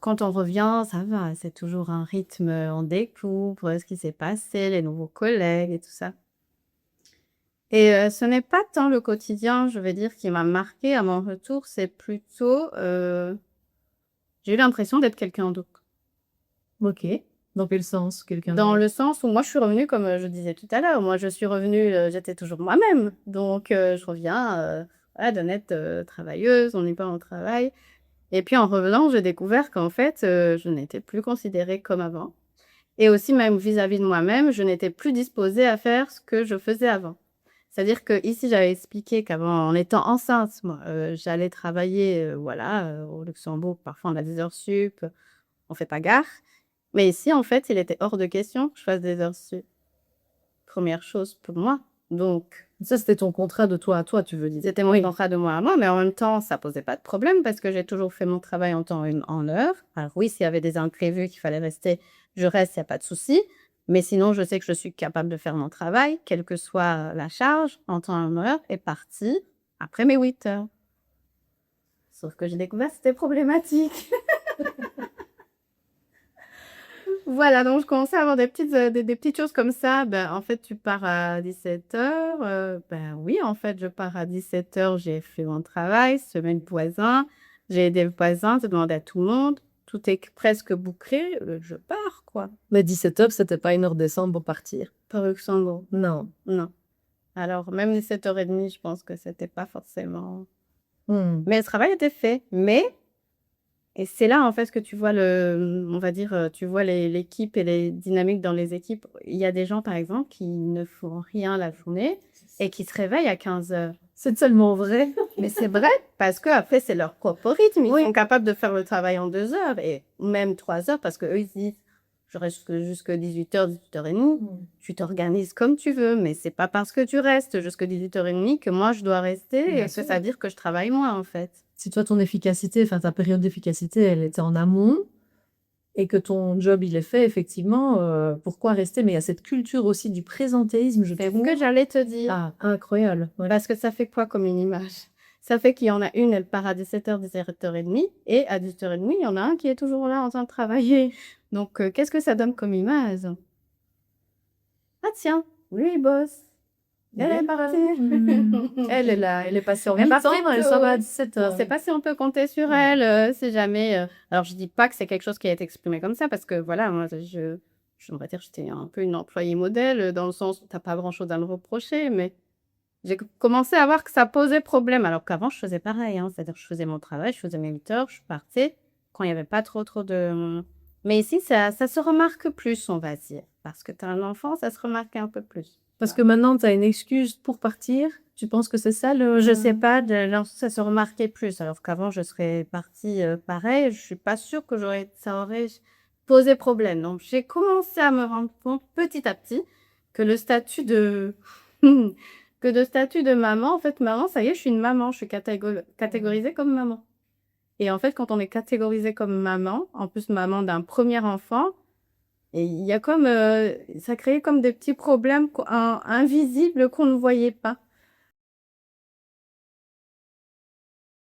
Quand on revient, ça va, c'est toujours un rythme, on découvre ce qui s'est passé, les nouveaux collègues et tout ça. Et ce n'est pas tant le quotidien, je vais dire, qui m'a marquée à mon retour, c'est plutôt, j'ai eu l'impression d'être quelqu'un d'autre. OK. Dans quel sens? Quelqu'un Dans d'autre? le sens où moi, je suis revenue comme, je disais tout à l'heure, moi, je suis revenue, j'étais toujours moi-même. Donc je reviens, voilà, d'honnête, travailleuse, on n'est pas au travail. Et puis en revenant, j'ai découvert qu'en fait, je n'étais plus considérée comme avant. Et aussi même vis-à-vis de moi-même, je n'étais plus disposée à faire ce que je faisais avant. C'est-à-dire qu'ici, j'avais expliqué qu'avant, en étant enceinte, moi, j'allais travailler, voilà, au Luxembourg. Parfois, on a des heures sup, on fait pas gare. Mais ici, en fait, il était hors de question que je fasse des heures sup. Première chose pour moi. Donc, Ça, c'était ton contrat de toi à toi, tu veux dire? c'était mon contrat de moi à moi, mais en même temps, ça posait pas de problème parce que j'ai toujours fait mon travail en temps et en heure. Alors oui, s'il y avait des imprévus qu'il fallait rester, je reste, il y a pas de souci. Mais sinon, je sais que je suis capable de faire mon travail, quelle que soit la charge, en temps et en heure, et partie après mes 8 heures. Sauf que j'ai découvert que c'était problématique. Voilà, donc je commençais à avoir des petites choses comme ça. Ben, en fait, tu pars à 17 heures. Ben oui, en fait, je pars à 17 heures. J'ai fait mon travail, semaine voisin. J'ai aidé le voisin, j'ai demandé à tout le monde. Tout est presque bouclé. Je pars, quoi. Mais 17 heures, c'était pas une heure décente pour partir. Pas au Luxembourg. Non. Non. Alors, même 17h30, je pense que c'était pas forcément. Hmm. Mais le travail était fait. Mais et c'est là, en fait, que tu vois on va dire, tu vois l'équipe et les dynamiques dans les équipes. Il y a des gens, par exemple, qui ne font rien la journée et qui se réveillent à 15 heures. C'est tellement vrai. Mais c'est vrai, parce qu'après, c'est leur propre rythme. Ils sont capables de faire le travail en 2 heures et même 3 heures parce qu'eux, ils se disent, je reste jusqu'à 18h, 18h30. Tu t'organises comme tu veux, mais c'est pas parce que tu restes jusqu'à 18h30 que moi, je dois rester Bien et que sûr. ça veut dire que je travaille moins, en fait. Si toi, ton efficacité, enfin ta période d'efficacité, elle était en amont et que ton job, il est fait, effectivement, pourquoi rester? Mais il y a cette culture aussi du présentéisme, je C'est ce trouve. que j'allais te dire. Ah, incroyable. Ouais. Parce que ça fait quoi comme une image? Ça fait qu'il y en a une, elle part à 17h, 17h30, et à 18h30, il y en a un qui est toujours là en train de travailler. Donc, qu'est-ce que ça donne comme image? Ah tiens, lui, il bosse. Elle est partie. Elle est là, elle est passée en Mais par 8 ans, contre, elle s'en va à on 17 heures. sait pas si on peut compter sur elle, si jamais. Alors, je dis pas que c'est quelque chose qui a été exprimé comme ça, parce que voilà, moi, on va dire, j'étais un peu une employée modèle, dans le sens où t'as pas grand-chose à me reprocher, mais j'ai commencé à voir que ça posait problème, alors qu'avant, je faisais pareil, hein. C'est-à-dire, je faisais mon travail, je faisais mes 8 heures, je partais quand il y avait pas trop de. Mais ici, ça se remarque plus, on va dire. Parce que tu as un enfant, ça se remarque un peu plus. Parce que maintenant, tu as une excuse pour partir. Tu penses que c'est ça le... Je sais pas, ça se remarquait plus. Alors qu'avant, je serais partie pareil. Je suis pas sûre que ça aurait posé problème. Donc, j'ai commencé à me rendre compte petit à petit que le statut de maman, en fait, maman, ça y est, je suis une maman. Je suis catégorisée comme maman. Et en fait, quand on est catégorisé comme maman, en plus maman d'un premier enfant, et il y a comme ça créait comme des petits problèmes invisibles qu'on ne voyait pas.